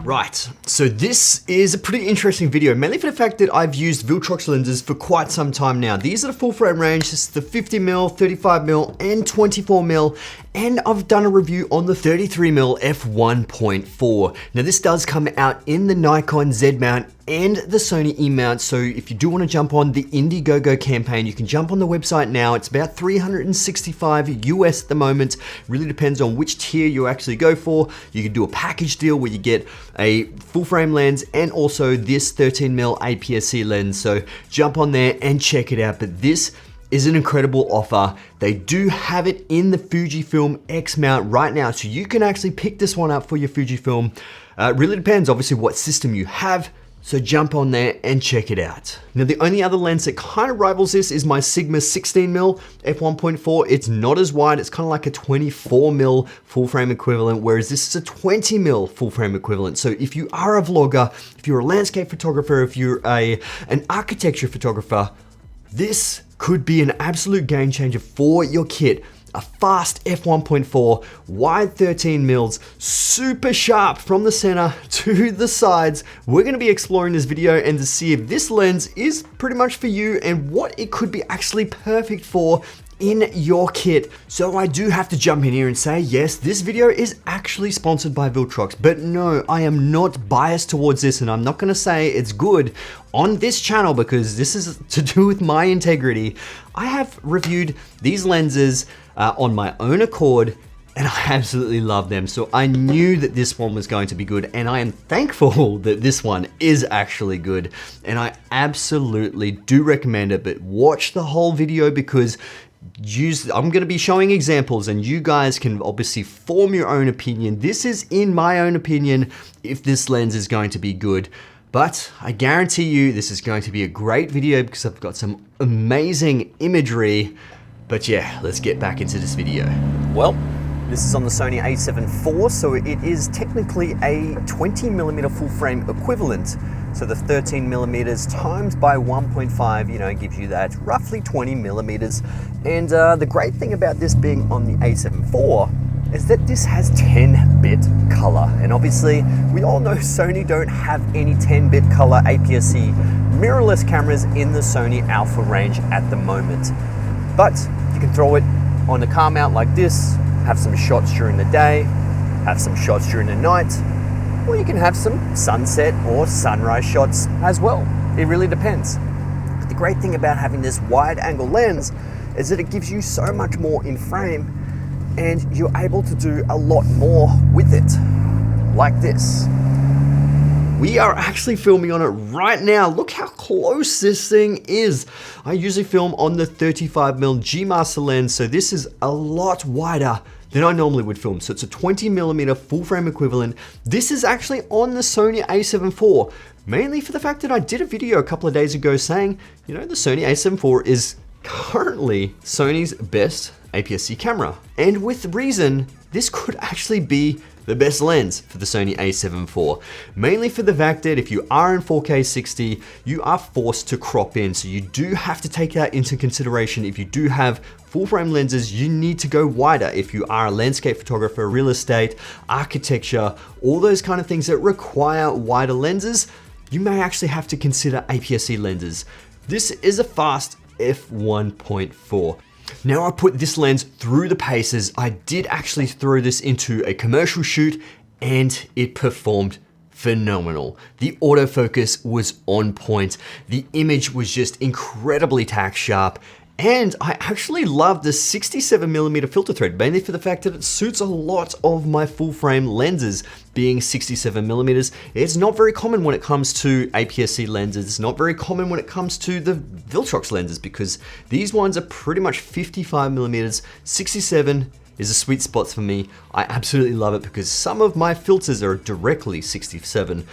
Right, so this is a pretty interesting video, mainly for the fact that I've used Viltrox lenses for quite some time now. These are the full frame range. This is the 50mm, 35mm, and 24mm, and I've done a review on the 33mm f1.4. Now this does come out in the Nikon Z mount and the Sony E mount, so if you do want to jump on the Indiegogo campaign, you can jump on the website now. It's about $365 US at the moment. Really depends on which tier you actually go for. You can do a package deal where you get a full frame lens and also this 13mm APS-C lens, so jump on there and check it out. But this is an incredible offer. They do have it in the Fujifilm X mount right now, so you can actually pick this one up for your Fujifilm. It really depends obviously what system you have, so jump on there and check it out. Now the only other lens that kind of rivals this is my Sigma 16mm f1.4. It's not as wide, it's kind of like a 24mm full frame equivalent, whereas this is a 20mm full frame equivalent. So if you are a vlogger, if you're a landscape photographer, if you're an architecture photographer, this could be an absolute game changer for your kit. A fast f1.4, wide 13mm, super sharp from the center to the sides. We're gonna be exploring this video and to see if this lens is pretty much for you and what it could be actually perfect for in your kit. So I do have to jump in here and say, yes, this video is actually sponsored by Viltrox, but no, I am not biased towards this, and I'm not gonna say it's good on this channel because this is to do with my integrity. I have reviewed these lenses on my own accord, and I absolutely love them. So I knew that this one was going to be good, and I am thankful that this one is actually good, and I absolutely do recommend it. But watch the whole video because I'm going to be showing examples and you guys can obviously form your own opinion. This is in my own opinion if this lens is going to be good, but I guarantee you this is going to be a great video because I've got some amazing imagery. But yeah, let's get back into this video. Well, this is on the Sony A7IV, so it is technically a 20mm full frame equivalent. So the 13mm times by 1.5, gives you that roughly 20mm. And the great thing about this being on the A7IV is that this has 10-bit color. And obviously, we all know Sony don't have any 10-bit color APS-C mirrorless cameras in the Sony Alpha range at the moment. But you can throw it on a car mount like this, have some shots during the day, have some shots during the night, or you can have some sunset or sunrise shots as well. It really depends. But the great thing about having this wide angle lens is that it gives you so much more in frame and you're able to do a lot more with it, like this. We are actually filming on it right now. Look how close this thing is. I usually film on the 35mm G Master lens, so this is a lot wider than I normally would film. So it's a 20mm full frame equivalent. This is actually on the Sony A7IV, mainly for the fact that I did a video a couple of days ago saying, the Sony A7IV is currently Sony's best APS-C camera. And with reason, this could actually be the best lens for the Sony A7IV, mainly for the fact that if you are in 4K 60, you are forced to crop in. So you do have to take that into consideration. If you do have full frame lenses, you need to go wider. If you are a landscape photographer, real estate, architecture, all those kind of things that require wider lenses, you may actually have to consider APS-C lenses. This is a fast f1.4. Now I put this lens through the paces. I did actually throw this into a commercial shoot and it performed phenomenal. The autofocus was on point. The image was just incredibly tack sharp. And I actually love the 67mm filter thread, mainly for the fact that it suits a lot of my full frame lenses being 67mm. It's not very common when it comes to APS-C lenses. It's not very common when it comes to the Viltrox lenses because these ones are pretty much 55mm. 67 is a sweet spot for me. I absolutely love it because some of my filters are directly 67.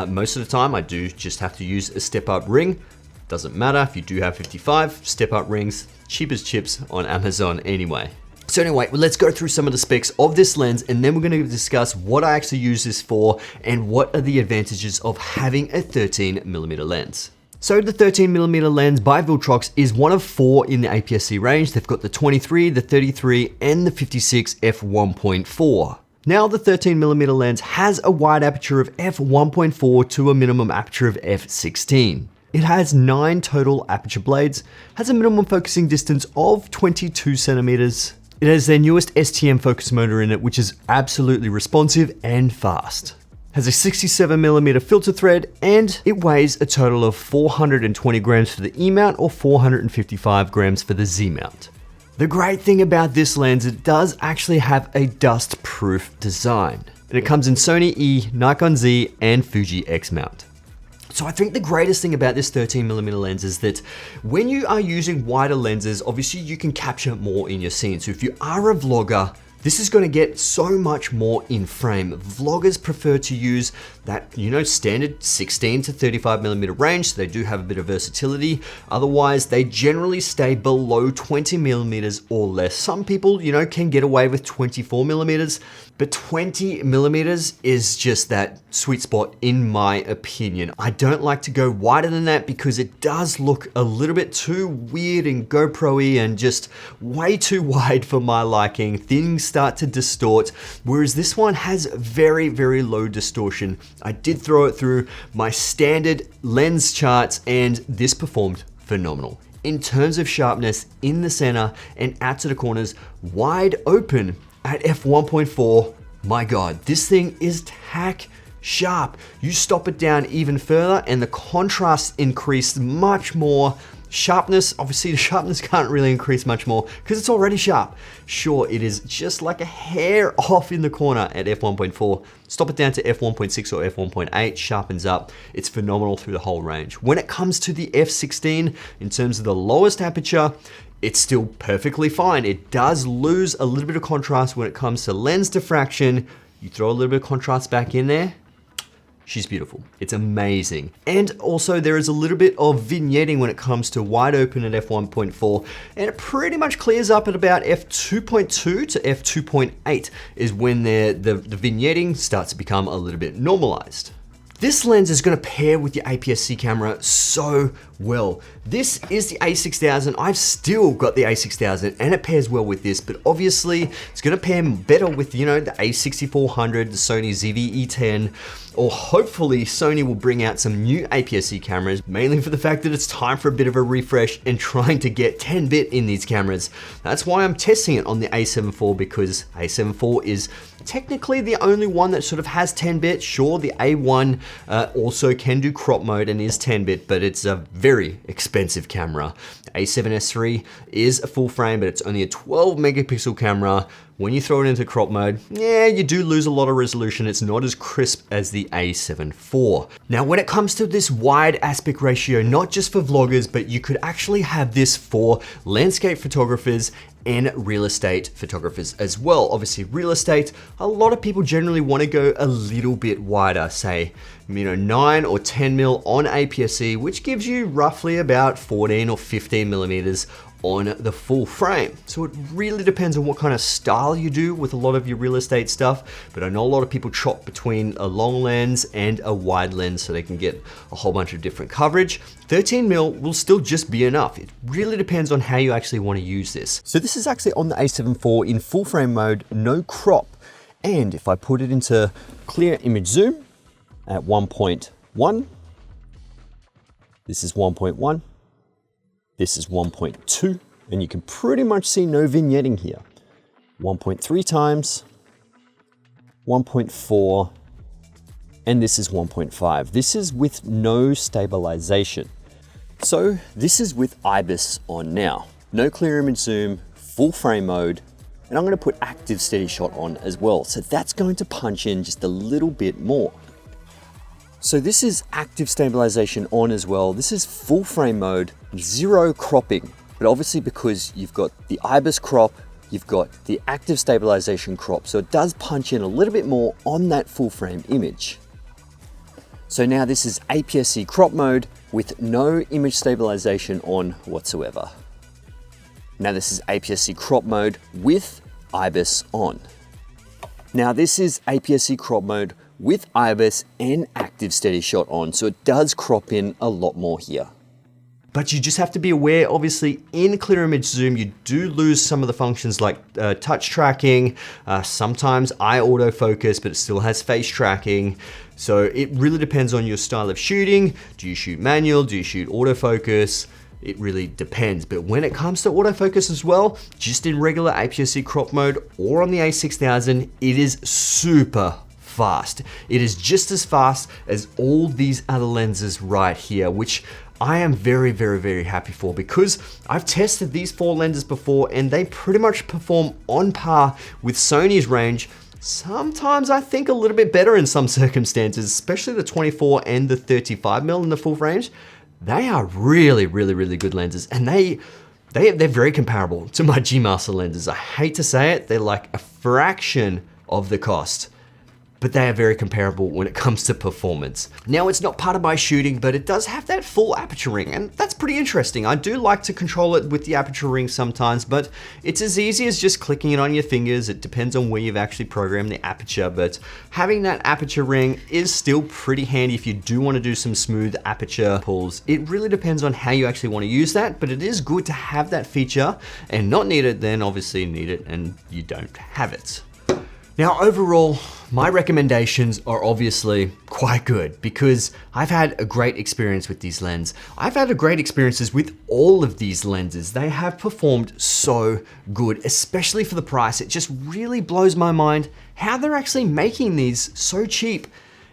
Most of the time I do just have to use a step-up ring. Doesn't matter if you do have 55, step-up rings, cheap as chips on Amazon anyway. So anyway, let's go through some of the specs of this lens and then we're going to discuss what I actually use this for and what are the advantages of having a 13mm lens. So the 13mm lens by Viltrox is one of 4 in the APS-C range. They've got the 23, the 33, and the 56 f1.4. Now the 13mm lens has a wide aperture of f1.4 to a minimum aperture of f16. It has 9 total aperture blades, has a minimum focusing distance of 22 centimeters. It has their newest STM focus motor in it, which is absolutely responsive and fast. Has a 67mm filter thread, and it weighs a total of 420 grams for the E mount or 455 grams for the Z mount. The great thing about this lens, it does actually have a dust-proof design. And it comes in Sony E, Nikon Z, and Fuji X mount. So I think the greatest thing about this 13mm lens is that when you are using wider lenses, obviously you can capture more in your scene. So if you are a vlogger, this is going to get so much more in frame. Vloggers prefer to use that, standard 16 to 35mm range. So they do have a bit of versatility. Otherwise, they generally stay below 20mm or less. Some people, can get away with 24mm, but 20mm is just that sweet spot in my opinion. I don't like to go wider than that because it does look a little bit too weird and GoPro-y and just way too wide for my liking. Things start to distort, whereas this one has very, very low distortion. I did throw it through my standard lens charts and this performed phenomenal. In terms of sharpness in the center and out to the corners, wide open at f1.4, my God, this thing is tack sharp. You stop it down even further and the contrast increased much more. Sharpness, obviously the sharpness can't really increase much more because it's already sharp. Sure, it is just like a hair off in the corner at f1.4. Stop it down to f1.6 or f1.8, sharpens up. It's phenomenal through the whole range. When it comes to the f16, in terms of the lowest aperture, it's still perfectly fine. It does lose a little bit of contrast when it comes to lens diffraction. You throw a little bit of contrast back in there, she's beautiful. It's amazing. And also there is a little bit of vignetting when it comes to wide open at f1.4, and it pretty much clears up at about f2.2 to f2.8 is when the vignetting starts to become a little bit normalized. This lens is going to pair with your APS-C camera so well. This is the A6000. I've still got the A6000 and it pairs well with this, but obviously it's going to pair better with, the A6400, the Sony ZV-E10, or hopefully Sony will bring out some new APS-C cameras, mainly for the fact that it's time for a bit of a refresh and trying to get 10-bit in these cameras. That's why I'm testing it on the A7IV, because A7IV is technically the only one that sort of has 10-bit. Sure, the A1 also can do crop mode and is 10-bit, but it's a very expensive camera. The A7S III is a full frame, but it's only a 12 megapixel camera. When you throw it into crop mode, yeah, you do lose a lot of resolution. It's not as crisp as the A7 IV. Now, when it comes to this wide aspect ratio, not just for vloggers, but you could actually have this for landscape photographers and real estate photographers as well. Obviously, real estate, a lot of people generally want to go a little bit wider, say, 9 or 10 mil on APS-C, which gives you roughly about 14 or 15 millimeters on the full frame. So it really depends on what kind of style you do with a lot of your real estate stuff, but I know a lot of people chop between a long lens and a wide lens so they can get a whole bunch of different coverage. 13 mil will still just be enough. It really depends on how you actually want to use this. So this is actually on the A7 IV in full frame mode, no crop. And if I put it into clear image zoom at 1.1, this is 1.1, this is 1.2, and you can pretty much see no vignetting here. 1.3 times, 1.4, and this is 1.5. This is with no stabilization. So this is with IBIS on now. No clear image zoom, full frame mode, and I'm gonna put active steady shot on as well. So that's going to punch in just a little bit more. So this is active stabilization on as well. This is full frame mode, zero cropping. But obviously because you've got the IBIS crop, you've got the active stabilization crop. So it does punch in a little bit more on that full frame image. So now this is APS-C crop mode with no image stabilization on whatsoever. Now this is APS-C crop mode with IBIS on. Now this is APS-C crop mode with IBIS and active steady shot on, so it does crop in a lot more here. But you just have to be aware, obviously, in clear image zoom, you do lose some of the functions like touch tracking, sometimes eye autofocus, but it still has face tracking. So it really depends on your style of shooting. Do you shoot manual? Do you shoot autofocus? It really depends. But when it comes to autofocus as well, just in regular APS-C crop mode or on the A6000, it is super fast. It is just as fast as all these other lenses right here, which I am very, very, very happy for, because I've tested these 4 lenses before and they pretty much perform on par with Sony's range. Sometimes I think a little bit better in some circumstances, especially the 24 and the 35mm in the full range. They are really, really, really good lenses, and they're very comparable to my G Master lenses. I hate to say it, they're like a fraction of the cost, but they are very comparable when it comes to performance. Now, it's not part of my shooting, but it does have that full aperture ring, and that's pretty interesting. I do like to control it with the aperture ring sometimes, but it's as easy as just clicking it on your fingers. It depends on where you've actually programmed the aperture, but having that aperture ring is still pretty handy if you do want to do some smooth aperture pulls. It really depends on how you actually want to use that, but it is good to have that feature, and not need it, then obviously need it and you don't have it. Now, overall, my recommendations are obviously quite good, because I've had a great experience with these lenses. I've had a great experiences with all of these lenses. They have performed so good, especially for the price. It just really blows my mind how they're actually making these so cheap,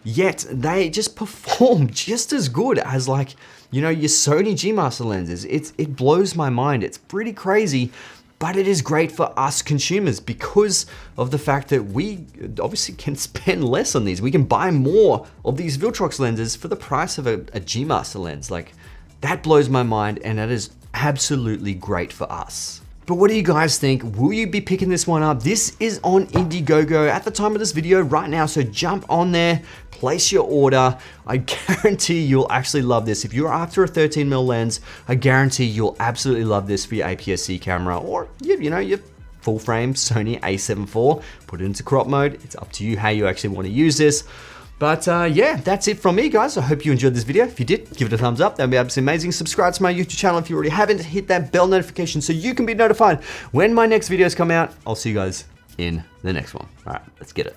yet they just perform just as good as, like, you know, your Sony G Master lenses. It blows my mind. It's pretty crazy. But it is great for us consumers because of the fact that we obviously can spend less on these. We can buy more of these Viltrox lenses for the price of a G Master lens. Like, that blows my mind, and that is absolutely great for us. But what do you guys think? Will you be picking this one up? This is on Indiegogo at the time of this video right now, so jump on there, place your order. I guarantee you'll actually love this. If you're after a 13mm lens, I guarantee you'll absolutely love this for your APS-C camera, or you know, your full frame Sony A7IV. Put it into crop mode. It's up to you how you actually want to use this. But yeah, that's it from me, guys. I hope you enjoyed this video. If you did, give it a thumbs up. That'd be absolutely amazing. Subscribe to my YouTube channel if you already haven't. Hit that bell notification so you can be notified when my next videos come out. I'll see you guys in the next one. All right, let's get it.